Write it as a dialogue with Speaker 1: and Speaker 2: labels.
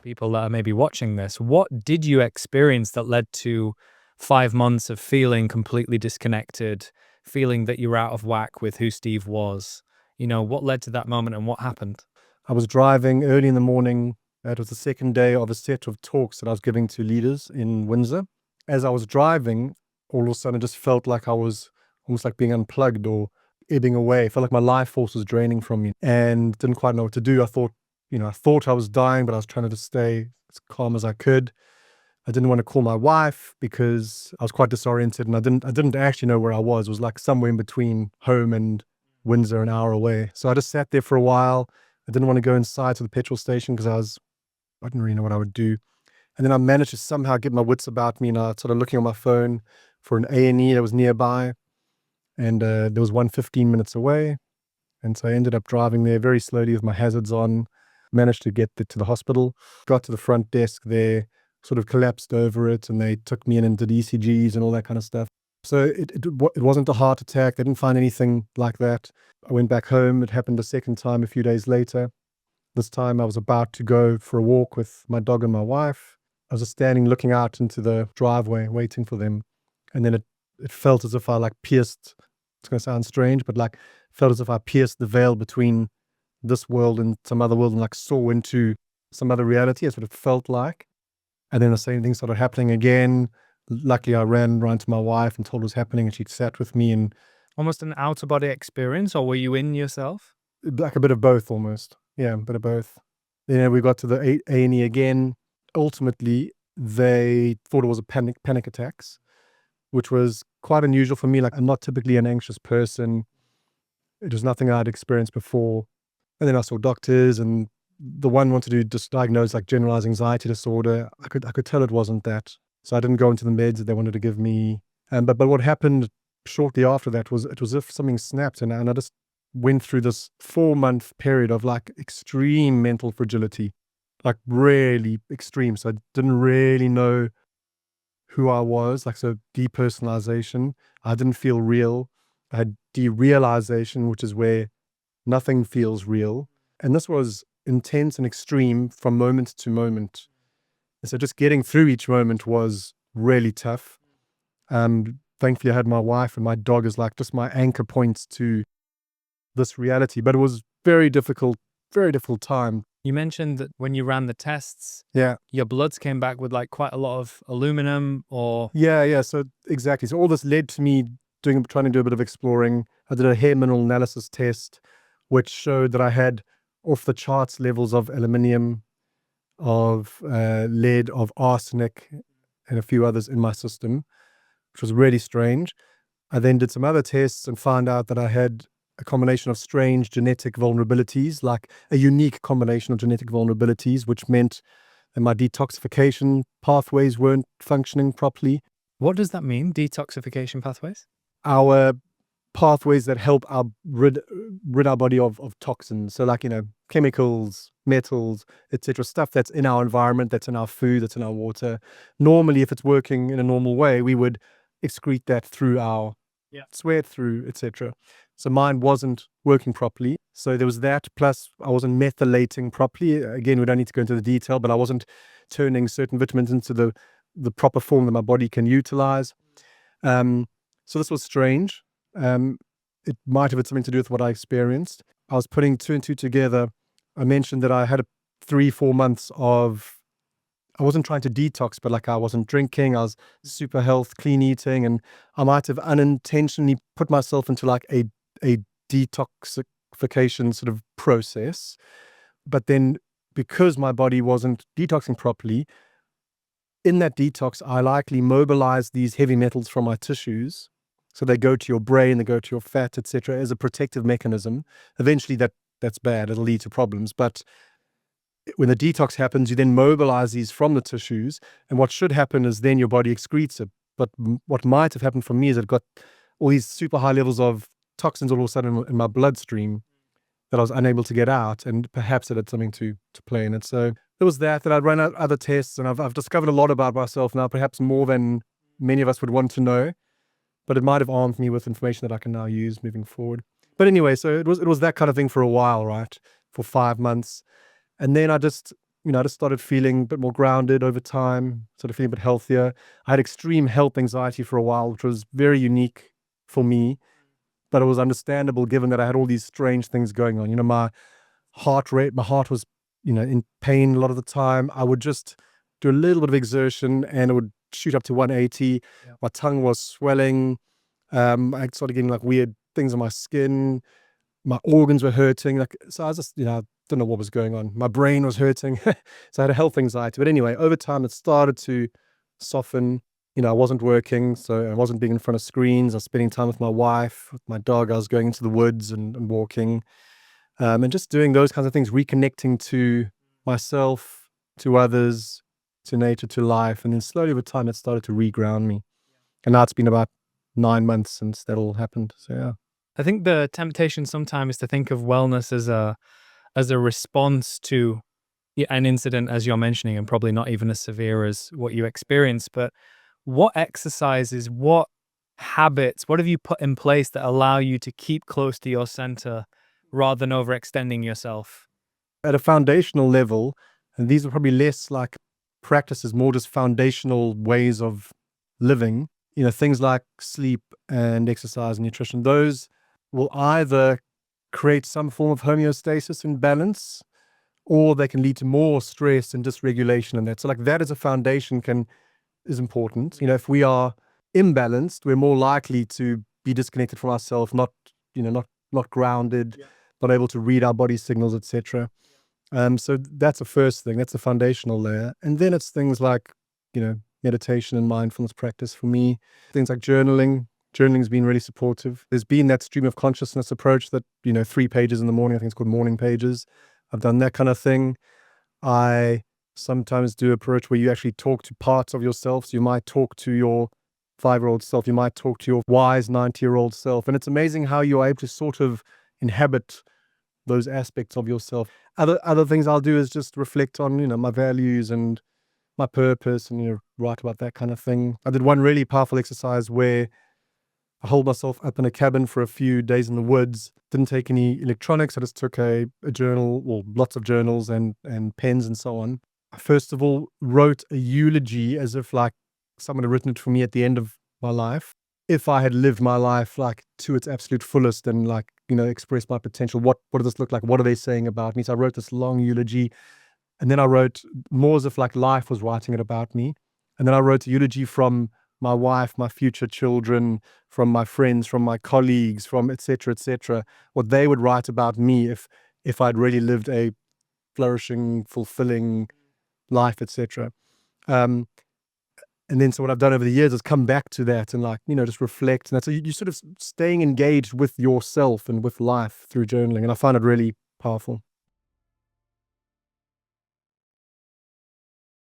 Speaker 1: people that are maybe watching this, what did you experience that led to 5 months of feeling completely disconnected, feeling that you were out of whack with who Steve was? What led to that moment and what happened?
Speaker 2: I was driving early in the morning. It was the second day of a set of talks that I was giving to leaders in Windsor. As I was driving, all of a sudden it just felt like I was almost like being unplugged or ebbing away. I felt like my life force was draining from me and didn't quite know what to do. I thought I was dying, but I was trying to just stay as calm as I could. I didn't want to call my wife because I was quite disoriented and I didn't actually know where I was. It was like somewhere in between home and Windsor, an hour away. So I just sat there for a while. I didn't want to go inside to the petrol station because I didn't really know what I would do. And then I managed to somehow get my wits about me and I started looking on my phone for an A&E that was nearby. And there was one 15 minutes away. And so I ended up driving there very slowly with my hazards on, managed to get to the hospital, got to the front desk there, sort of collapsed over it, and they took me in and did ECGs and all that kind of stuff. So it wasn't a heart attack. They didn't find anything like that. I went back home. It happened a second time a few days later. This time I was about to go for a walk with my dog and my wife. I was just standing looking out into the driveway waiting for them. And then it felt as if I pierced, it's going to sound strange, but felt as if I pierced the veil between this world and some other world and saw into some other reality. That's what it felt like. And then the same thing started happening again. Luckily, I ran to my wife and told her what was happening, and she sat with me. And
Speaker 1: almost an out-of-body experience, or were you in yourself?
Speaker 2: Like a bit of both, almost. Yeah, a bit of both. Then we got to the A&E again. Ultimately, they thought it was a panic attacks, which was quite unusual for me. I'm not typically an anxious person. It was nothing I'd experienced before. And then I saw doctors, and the one wanted to just diagnose generalized anxiety disorder. I could tell it wasn't that. So I didn't go into the meds that they wanted to give me. But what happened shortly after that was it was as if something snapped, and I just went through this 4-month period of extreme mental fragility, really extreme. So I didn't really know who I was, so depersonalization. I didn't feel real. I had derealization, which is where nothing feels real. And this was intense and extreme from moment to moment. And so just getting through each moment was really tough. Thankfully, I had my wife and my dog as just my anchor points to this reality. But it was very difficult time.
Speaker 1: You mentioned that when you ran the tests,
Speaker 2: yeah,
Speaker 1: your bloods came back with quite a lot of aluminum or...
Speaker 2: Yeah. So exactly. So all this led to me trying to do a bit of exploring. I did a hair mineral analysis test, which showed that I had off the charts levels of aluminium, of lead, of arsenic, and a few others in my system, which was really strange. I then did some other tests and found out that I had a combination of strange genetic vulnerabilities, a unique combination of genetic vulnerabilities, which meant that my detoxification pathways weren't functioning properly.
Speaker 1: What does that mean, detoxification pathways?
Speaker 2: Our pathways that help rid our body of toxins. So chemicals, metals, etc., stuff that's in our environment, that's in our food, that's in our water. Normally, if it's working in a normal way, we would excrete that through our sweat, through, etc. So mine wasn't working properly. So there was that, plus I wasn't methylating properly. Again, we don't need to go into the detail, but I wasn't turning certain vitamins into the proper form that my body can utilize. So this was strange. It might have had something to do with what I experienced. I was putting 2 and 2 together. I mentioned that I had 3-4 months of, I wasn't trying to detox, but I wasn't drinking. I was super health, clean eating, and I might have unintentionally put myself into a detoxification sort of process. But then because my body wasn't detoxing properly, in that detox, I likely mobilized these heavy metals from my tissues. So they go to your brain, they go to your fat, etc., as a protective mechanism. Eventually that's bad. It'll lead to problems. But when the detox happens, you then mobilize these from the tissues. And what should happen is then your body excretes it. But what might have happened for me is it got all these super high levels of toxins all of a sudden in my bloodstream that I was unable to get out. And perhaps it had something to play in it. So there was that I'd run out other tests. And I've discovered a lot about myself now, perhaps more than many of us would want to know. But it might have armed me with information that I can now use moving forward. But anyway, so it was that kind of thing for a while, right? For 5 months. And then I just, I just started feeling a bit more grounded over time, sort of feeling a bit healthier. I had extreme health anxiety for a while, which was very unique for me, but it was understandable given that I had all these strange things going on. My heart rate, my heart was, in pain a lot of the time. I would just do a little bit of exertion and it would shoot up to 180. Yeah. My tongue was swelling. I started getting like weird things on my skin. My organs were hurting. So I was just, I don't know what was going on. My brain was hurting. So I had a health anxiety. But anyway, over time it started to soften. I wasn't working, so I wasn't being in front of screens. I was spending time with my wife, with my dog. I was going into the woods and walking, and just doing those kinds of things, reconnecting to myself, to others, to nature, to life. And then slowly over time, it started to reground me. And now it's been about 9 months since that all happened. So yeah.
Speaker 1: I think the temptation sometimes is to think of wellness as a response to an incident, as you're mentioning, and probably not even as severe as what you experienced. But what exercises, what habits, what have you put in place that allow you to keep close to your center rather than overextending yourself?
Speaker 2: At a foundational level, and these are probably less like practices, more just foundational ways of living, things like sleep and exercise and nutrition, those will either create some form of homeostasis and balance, or they can lead to more stress and dysregulation and that. So like that as a foundation is important. If we are imbalanced, we're more likely to be disconnected from ourselves, not grounded, not able to read our body signals, etc. So that's the first thing. That's the foundational layer. And then it's things like, meditation and mindfulness practice for me. Things like journaling. Journaling's been really supportive. There's been that stream of consciousness approach that, 3 pages in the morning, I think it's called morning pages. I've done that kind of thing. I sometimes do approach where you actually talk to parts of yourself. So you might talk to your 5-year-old self. You might talk to your wise 90-year-old self. And it's amazing how you're able to sort of inhabit those aspects of yourself. Other things I'll do is just reflect on, my values and my purpose and, write about that kind of thing. I did one really powerful exercise where I holed myself up in a cabin for a few days in the woods. Didn't take any electronics. I just took a journal, well, lots of journals and pens and so on. I first of all wrote a eulogy as if like someone had written it for me at the end of my life. If I had lived my life like to its absolute fullest and like, expressed my potential, what does this look like? What are they saying about me? So I wrote this long eulogy, and then I wrote more as if like life was writing it about me. And then I wrote a eulogy from my wife, my future children, from my friends, from my colleagues, from et cetera, what they would write about me if I'd really lived a flourishing, fulfilling life, etc. And then so what I've done over the years is come back to that and like, just reflect. And that's so you sort of staying engaged with yourself and with life through journaling. And I find it really powerful.